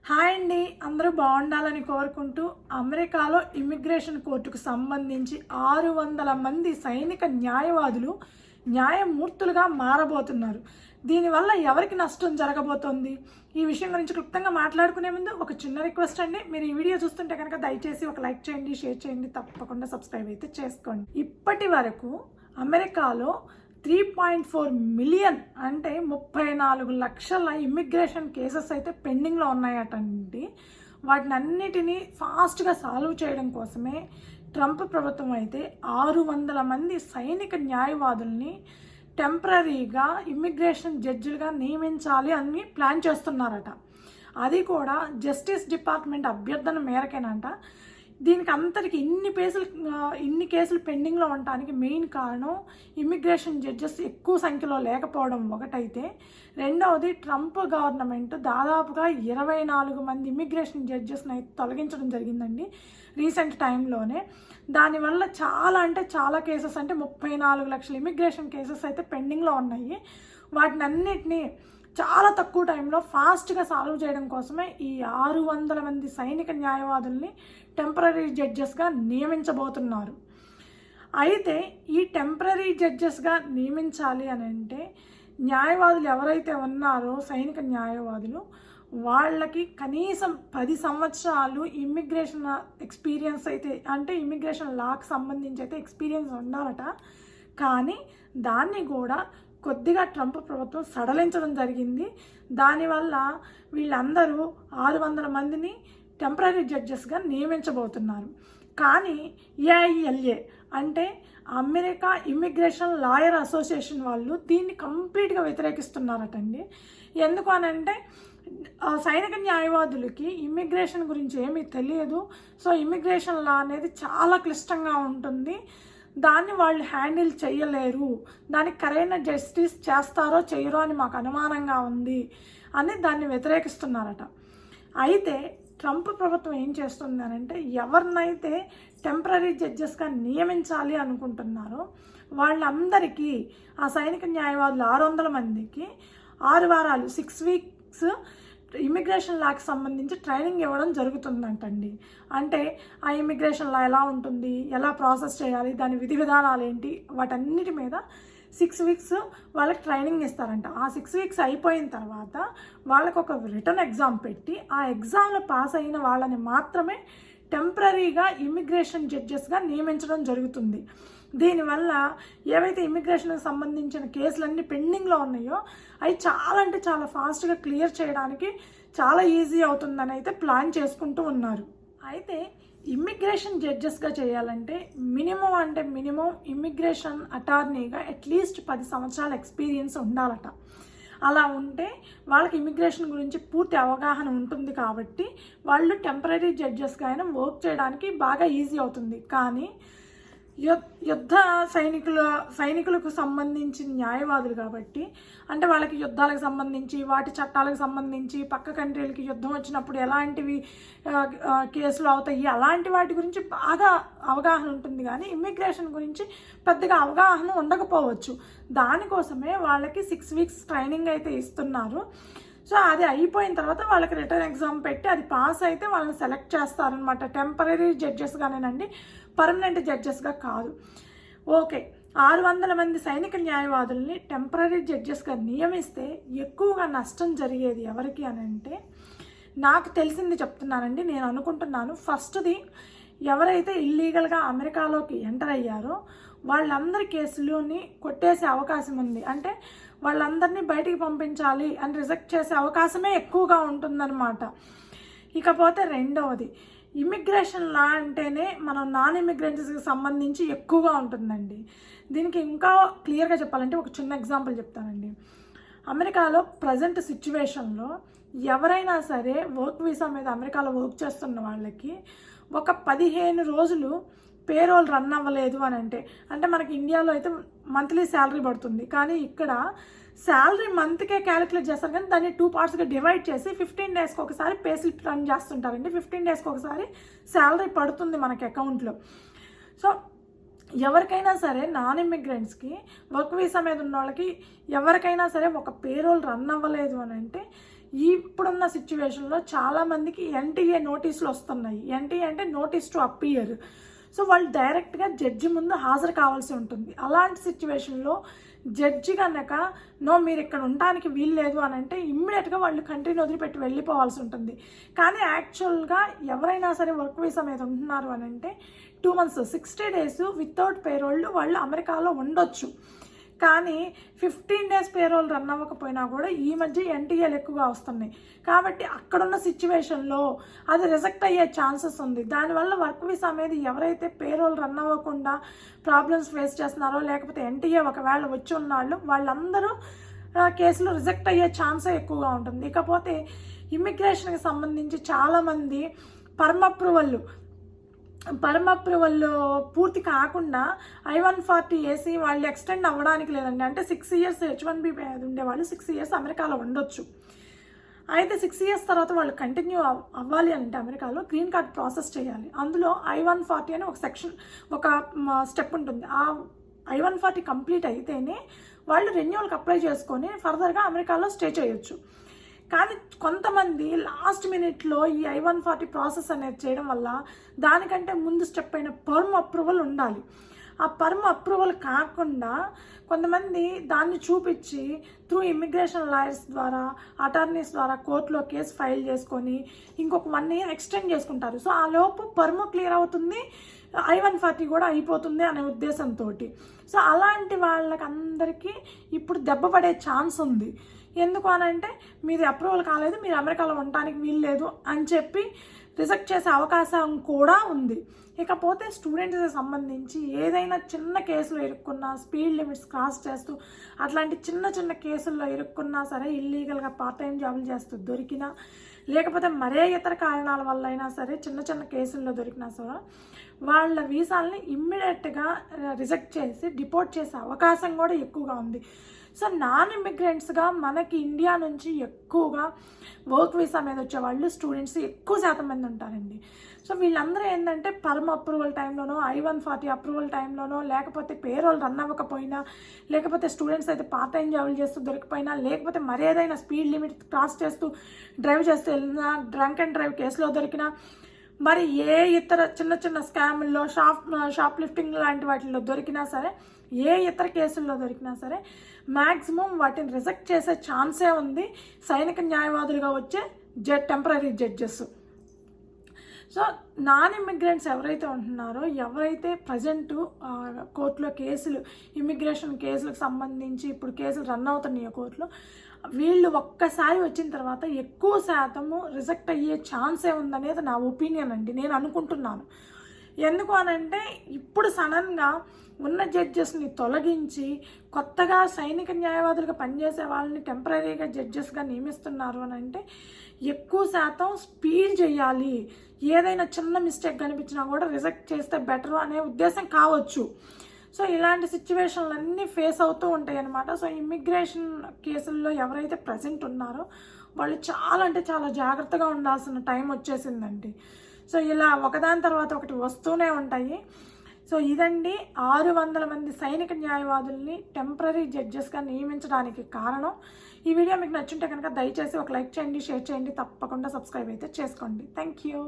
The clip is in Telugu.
హాయ్ అండి, అందరూ బాగుండాలని కోరుకుంటూ అమెరికాలో ఇమిగ్రేషన్ కోర్టుకు సంబంధించి 600 మంది సైనిక న్యాయవాదులు న్యాయమూర్తులుగా మారబోతున్నారు. దీనివల్ల ఎవరికి నష్టం జరగబోతోంది? ఈ విషయం గురించి క్లుప్తంగా మాట్లాడుకునే ముందు ఒక చిన్న రిక్వెస్ట్ అండి. మీరు ఈ వీడియో చూస్తుంటే కనుక దయచేసి ఒక లైక్ చేయండి, షేర్ చేయండి, తప్పకుండా సబ్స్క్రైబ్ అయితే చేసుకోండి. ఇప్పటి వరకు అమెరికాలో 3.4 మిలియన్ అంటే 34 లక్షల ఇమ్మిగ్రేషన్ కేసెస్ అయితే పెండింగ్లో ఉన్నాయటండి. వాటిని అన్నిటినీ ఫాస్ట్గా సాల్వ్ చేయడం కోసమే ట్రంప్ ప్రభుత్వం అయితే 600 మంది సైనిక న్యాయవాదుల్ని టెంపరీగా ఇమ్మిగ్రేషన్ జడ్జిలుగా నియమించాలి అని ప్లాన్ చేస్తున్నారట. అది కూడా జస్టిస్ డిపార్ట్మెంట్ అభ్యర్థన మేరకేనంట. దీనికి అంతటికి ఇన్ని కేసులు పెండింగ్లో ఉండటానికి మెయిన్ కారణం ఇమ్మిగ్రేషన్ జడ్జెస్ ఎక్కువ సంఖ్యలో లేకపోవడం ఒకటైతే, రెండవది ట్రంప్ గవర్నమెంట్ దాదాపుగా 24 మంది ఇమ్మిగ్రేషన్ జడ్జెస్ని అయితే తొలగించడం జరిగిందండి రీసెంట్ టైంలోనే. దానివల్ల చాలా కేసెస్ అంటే 34 లక్షల ఇమ్మిగ్రేషన్ కేసెస్ అయితే పెండింగ్లో ఉన్నాయి. వాటిని అన్నిటినీ చాలా తక్కువ టైంలో ఫాస్ట్గా సాల్వ్ చేయడం కోసమే ఈ 600 మంది సైనిక న్యాయవాదుల్ని టెంపరీ జడ్జెస్గా నియమించబోతున్నారు. అయితే ఈ టెంపరీ జడ్జెస్గా నియమించాలి అని అంటే న్యాయవాదులు ఎవరైతే ఉన్నారో సైనిక న్యాయవాదులు వాళ్ళకి కనీసం 10 సంవత్సరాలు ఇమ్మిగ్రేషన్ ఎక్స్పీరియన్స్ అయితే, అంటే ఇమ్మిగ్రేషన్ లాకి సంబంధించి అయితే ఎక్స్పీరియన్స్ ఉండాలట. కానీ దాన్ని కూడా కొద్దిగా ట్రంప్ ప్రభుత్వం సడలించడం జరిగింది. దానివల్ల వీళ్ళందరూ 600 మందిని టెంపరీ జడ్జెస్గా నియమించబోతున్నారు. కానీ ఏఐఎల్ఏ అంటే అమెరికా ఇమ్మిగ్రేషన్ లాయర్ అసోసియేషన్ వాళ్ళు దీన్ని కంప్లీట్గా వ్యతిరేకిస్తున్నారటండి. ఎందుకు అనంటే సైనిక న్యాయవాదులకి ఇమ్మిగ్రేషన్ గురించి ఏమీ తెలియదు. సో ఇమ్మిగ్రేషన్ లా అనేది చాలా క్లిష్టంగా ఉంటుంది, దాన్ని వాళ్ళు హ్యాండిల్ చేయలేరు, దానికి కరెక్ట్ జస్టిస్ చేస్తారో చేయరో అని మాకు అనుమానంగా ఉంది అని దాన్ని వ్యతిరేకిస్తున్నారట. అయితే ట్రంప్ ప్రభుత్వం ఏం చేస్తుంది అని అంటే ఎవరినైతే టెంపరీ జడ్జెస్గా నియమించాలి అనుకుంటున్నారో వాళ్ళందరికీ ఆ సైనిక న్యాయవాదులు 600 మందికి 6 వారాలు 6 వీక్స్ ఇమ్మిగ్రేషన్ లాకి సంబంధించి ట్రైనింగ్ ఇవ్వడం జరుగుతుందంటండి. అంటే ఆ ఇమ్మిగ్రేషన్ లా ఎలా ఉంటుంది, ఎలా ప్రాసెస్ చేయాలి, దాని విధి విధానాలు ఏంటి, వాటన్నిటి మీద 6 వీక్స్ వాళ్ళకి ట్రైనింగ్ ఇస్తారంట. ఆ 6 వీక్స్ అయిపోయిన తర్వాత వాళ్ళకు ఒక రిటర్న్ ఎగ్జామ్ పెట్టి ఆ ఎగ్జామ్లో పాస్ అయిన వాళ్ళని మాత్రమే టెంపరీగా ఇమ్మిగ్రేషన్ జడ్జెస్గా నియమించడం జరుగుతుంది. దీనివల్ల ఏవైతే ఇమ్మిగ్రేషన్కి సంబంధించిన కేసులన్నీ పెండింగ్లో ఉన్నాయో అవి చాలా ఫాస్ట్గా క్లియర్ చేయడానికి చాలా ఈజీ అవుతుందని అయితే ప్లాన్ చేసుకుంటూ ఉన్నారు. అయితే ఇమ్మిగ్రేషన్ జడ్జెస్గా చేయాలంటే మినిమం ఇమ్మిగ్రేషన్ అటార్నీగా అట్లీస్ట్ 10 సంవత్సరాల ఎక్స్పీరియన్స్ ఉండాలట. అలా ఉంటే వాళ్ళకి ఇమ్మిగ్రేషన్ గురించి పూర్తి అవగాహన ఉంటుంది కాబట్టి వాళ్ళు టెంపరీ జడ్జెస్గా అయినా వర్క్ చేయడానికి బాగా ఈజీ అవుతుంది. కానీ యుద్ధ సైనికులకు సంబంధించిన న్యాయవాదులు కాబట్టి, అంటే వాళ్ళకి యుద్ధాలకు సంబంధించి వాటి చట్టాలకు సంబంధించి పక్క కంట్రీలకి యుద్ధం వచ్చినప్పుడు ఎలాంటివి కేసులు అవుతాయి అలాంటి వాటి గురించి బాగా అవగాహన ఉంటుంది. కానీ ఇమ్మిగ్రేషన్ గురించి పెద్దగా అవగాహన ఉండకపోవచ్చు. దానికోసమే వాళ్ళకి 6 వీక్స్ ట్రైనింగ్ అయితే ఇస్తున్నారు. సో అది అయిపోయిన తర్వాత వాళ్ళకి రిటర్న్ ఎగ్జామ్ పెట్టి అది పాస్ అయితే వాళ్ళని సెలెక్ట్ చేస్తారనమాట. టెంపరీ జడ్జెస్గానేనండి, పర్మనెంట్ జడ్జెస్గా కాదు. ఓకే, 600 మంది సైనిక న్యాయవాదుల్ని టెంపరీ జడ్జెస్గా నియమిస్తే ఎక్కువగా నష్టం జరిగేది ఎవరికి అని అంటే నాకు తెలిసింది చెప్తున్నానండి. నేను అనుకుంటున్నాను ఫస్ట్ది ఎవరైతే ఇల్లీగల్గా అమెరికాలోకి ఎంటర్ అయ్యారో వాళ్ళందరి కేసులోని కొట్టేసే అవకాశం ఉంది. అంటే వాళ్ళందరినీ బయటికి పంపించాలి అని రిజెక్ట్ చేసే అవకాశమే ఎక్కువగా ఉంటుందన్నమాట. ఇకపోతే రెండవది ఇమ్మిగ్రేషన్ లా అంటేనే మనం నాన్ ఇమ్మిగ్రెంట్స్కి సంబంధించి ఎక్కువగా ఉంటుందండి. దీనికి ఇంకా క్లియర్గా చెప్పాలంటే ఒక చిన్న ఎగ్జాంపుల్ చెప్తానండి. అమెరికాలో ప్రజెంట్ సిచ్యువేషన్లో ఎవరైనా సరే వర్క్ వీసా మీద అమెరికాలో వర్క్ చేస్తున్న వాళ్ళకి ఒక 15 రోజులు పేరోల్ రన్ అవ్వలేదు అని అంటే మనకి ఇండియాలో అయితే మంత్లీ శాలరీ పడుతుంది, కానీ ఇక్కడ శాలరీ మంత్కే క్యాలిక్యులేట్ చేస్తారు. కానీ దాన్ని 2 పార్ట్స్గా డివైడ్ చేసి 15 డేస్కి ఒకసారి పే స్లిప్ రన్ చేస్తుంటారండి. 15 డేస్కి ఒకసారి శాలరీ పడుతుంది మనకి అకౌంట్లో. సో ఎవరికైనా సరే నాన్ ఇమ్మిగ్రెంట్స్కి వర్క్ వీసా మీద ఉన్న వాళ్ళకి ఎవరికైనా సరే ఒక పేరోల్ రన్ అవ్వలేదు అని అంటే ఇప్పుడున్న సిచ్యువేషన్లో చాలామందికి ఎన్టీఏ నోటీసులు వస్తున్నాయి. ఎన్టీఏ అంటే నోటీస్ టు అపియర్. సో వాళ్ళు డైరెక్ట్గా జడ్జి ముందు హాజరు కావాల్సి ఉంటుంది. అలాంటి సిచ్యువేషన్లో జడ్జి కనుక మీరు ఇక్కడ ఉండడానికి వీలు లేదు అని అంటే ఇమ్మీడియట్గా వాళ్ళు కంట్రీని వదిలిపెట్టి వెళ్ళిపోవాల్సి ఉంటుంది. కానీ యాక్చువల్గా ఎవరైనా సరే వర్క్ వీసా మీద ఉంటున్నారు అని అంటే 2 months 60 days వితౌట్ పేరోల్ వాళ్ళు అమెరికాలో ఉండొచ్చు. కానీ 15 days పేరోల్ రన్ అవ్వకపోయినా కూడా ఈ మధ్య ఎన్టీఏలు ఎక్కువగా వస్తున్నాయి. కాబట్టి అక్కడున్న సిచ్యువేషన్లో అది రిజెక్ట్ అయ్యే ఛాన్సెస్ ఉంది. దానివల్ల వర్క్ వీసా మీద ఎవరైతే పేరోల్ రన్ అవ్వకుండా ప్రాబ్లమ్స్ ఫేస్ చేస్తున్నారో, లేకపోతే ఎన్టీఏ ఒకవేళ వచ్చి ఉన్నాళ్ళు, వాళ్ళందరూ కేసులు రిజెక్ట్ అయ్యే ఛాన్సే ఎక్కువగా ఉంటుంది. ఇకపోతే ఇమ్మిగ్రేషన్కి సంబంధించి చాలామంది పర్మ్ అప్రూవల్ పూర్తి కాకుండా I-140 వేసి వాళ్ళు ఎక్స్టెండ్ అవ్వడానికి లేదండి. అంటే 6 years H-1B ఉండేవాళ్ళు 6 years అమెరికాలో ఉండొచ్చు. అయితే 6 years తర్వాత వాళ్ళు కంటిన్యూ అవ్వాలి అంటే అమెరికాలో గ్రీన్ కార్డ్ ప్రాసెస్ చేయాలి. అందులో I-140 అని ఒక స్టెప్ ఉంటుంది. ఆ I-140 కంప్లీట్ అయితేనే వాళ్ళు రెన్యూవల్కి అప్లై చేసుకొని ఫర్దర్గా అమెరికాలో స్టే చేయొచ్చు. కానీ కొంతమంది లాస్ట్ మినిట్లో ఈ I-140 ప్రాసెస్ అనేది చేయడం వల్ల దానికంటే ముందు స్టెప్ అయిన పర్మ్ అప్రూవల్ ఉండాలి. ఆ పర్మ్ అప్రూవల్ కాకుండా కొంతమంది దాన్ని చూపించి త్రూ ఇమ్మిగ్రేషన్ లాయర్స్ ద్వారా, అటార్నీస్ ద్వారా కోర్టులో కేసు ఫైల్ చేసుకొని ఇంకొక 1 year ఎక్స్టెండ్ చేసుకుంటారు. సో ఆ లోపు పర్మ్ క్లియర్ అవుతుంది, I-140 కూడా అయిపోతుంది అనే ఉద్దేశంతో. సో అలాంటి వాళ్ళకందరికీ ఇప్పుడు దెబ్బ పడే ఛాన్స్ ఉంది. ఎందుకు అని అంటే మీది అప్రూవల్ కాలేదు, మీరు అమెరికాలో ఉండటానికి వీలు లేదు అని చెప్పి రిజెక్ట్ చేసే అవకాశం కూడా ఉంది. ఇకపోతే స్టూడెంట్స్కి సంబంధించి ఏదైనా చిన్న కేసులో ఇరుక్కున్నా, స్పీడ్ లిమిట్స్ క్రాస్ చేస్తూ అట్లాంటి చిన్న కేసుల్లో ఇరుక్కున్నా సరే, ఇల్లీగల్గా పార్ట్ టైం జాబులు చేస్తూ దొరికినా, లేకపోతే మరే ఇతర కారణాల వల్ల అయినా సరే చిన్న కేసుల్లో దొరికినా సరే వాళ్ళ వీసాలని ఇమ్మీడియట్గా రిజెక్ట్ చేసి డిపోర్ట్ చేసే అవకాశం కూడా ఎక్కువగా ఉంది. సో నాన్ ఇమిగ్రెంట్స్గా మనకి ఇండియా నుంచి ఎక్కువగా వర్క్ వీసా మీద వచ్చేవాళ్ళు స్టూడెంట్స్ ఎక్కువ శాతం మంది ఉంటారండి. సో వీళ్ళందరూ ఏంటంటే పర్మ్ అప్రూవల్ టైంలోనో, I-140 అప్రూవల్ టైంలోనో, లేకపోతే పేరోల్ రన్ అవ్వకపోయినా, లేకపోతే స్టూడెంట్స్ అయితే పార్ట్ టైం జాబులు చేస్తూ దొరికిపోయినా, లేకపోతే మరేదైనా స్పీడ్ లిమిట్ క్రాస్ చేస్తూ డ్రైవ్ చేస్తూ వెళ్ళినా, డ్రంక్ అండ్ డ్రైవ్ కేసులో దొరికినా, మరి ఏ ఇతర చిన్న స్కాముల్లో, షాప్ లిఫ్టింగ్ లాంటి వాటిల్లో దొరికినా సరే, ఏ ఇతర కేసుల్లో దొరికినా సరే మ్యాక్సిమం వాటిని రిజెక్ట్ చేసే ఛాన్సే ఉంది సైనిక న్యాయవాదులుగా వచ్చే temporary judges. So non immigrants ఎవరైతే ఉంటున్నారో, ఎవరైతే ప్రజెంటు కోర్టులో కేసులు, ఇమ్మిగ్రేషన్ కేసులకు సంబంధించి ఇప్పుడు కేసులు రన్ అవుతున్నాయో కోర్టులో, వీళ్ళు ఒక్కసారి వచ్చిన తర్వాత ఎక్కువ శాతము రిజెక్ట్ అయ్యే ఛాన్సే ఉందనేది నా ఒపీనియన్ అండి, నేను అనుకుంటున్నాను. ఎందుకు అనంటే ఇప్పుడు సడన్గా ఉన్న జడ్జెస్ని తొలగించి కొత్తగా సైనిక న్యాయవాదులుగా పనిచేసే వాళ్ళని టెంపరీగా జడ్జెస్గా నియమిస్తున్నారు అని అంటే ఎక్కువ శాతం స్పీడ్ చేయాలి, ఏదైనా చిన్న మిస్టేక్ కనిపించినా కూడా రిజెక్ట్ చేస్తే బెటర్ అనే ఉద్దేశం కావచ్చు. సో ఇలాంటి సిచ్యువేషన్లు అన్నీ ఫేస్ అవుతూ ఉంటాయి అన్నమాట. సో ఇమ్మిగ్రేషన్ కేసుల్లో ఎవరైతే ప్రజెంట్ ఉన్నారో వాళ్ళు చాలా జాగ్రత్తగా ఉండాల్సిన టైం వచ్చేసిందండి. సో ఇలా ఒకదాని తర్వాత ఒకటి వస్తూనే ఉంటాయి. సో ఇదండి 600 మంది సైనిక న్యాయవాదుల్ని టెంపరీ జడ్జెస్గా నియమించడానికి కారణం. ఈ వీడియో మీకు నచ్చుంటే కనుక దయచేసి ఒక లైక్ చేయండి, షేర్ చేయండి, తప్పకుండా సబ్స్క్రైబ్ అయితే చేసుకోండి. Thank you.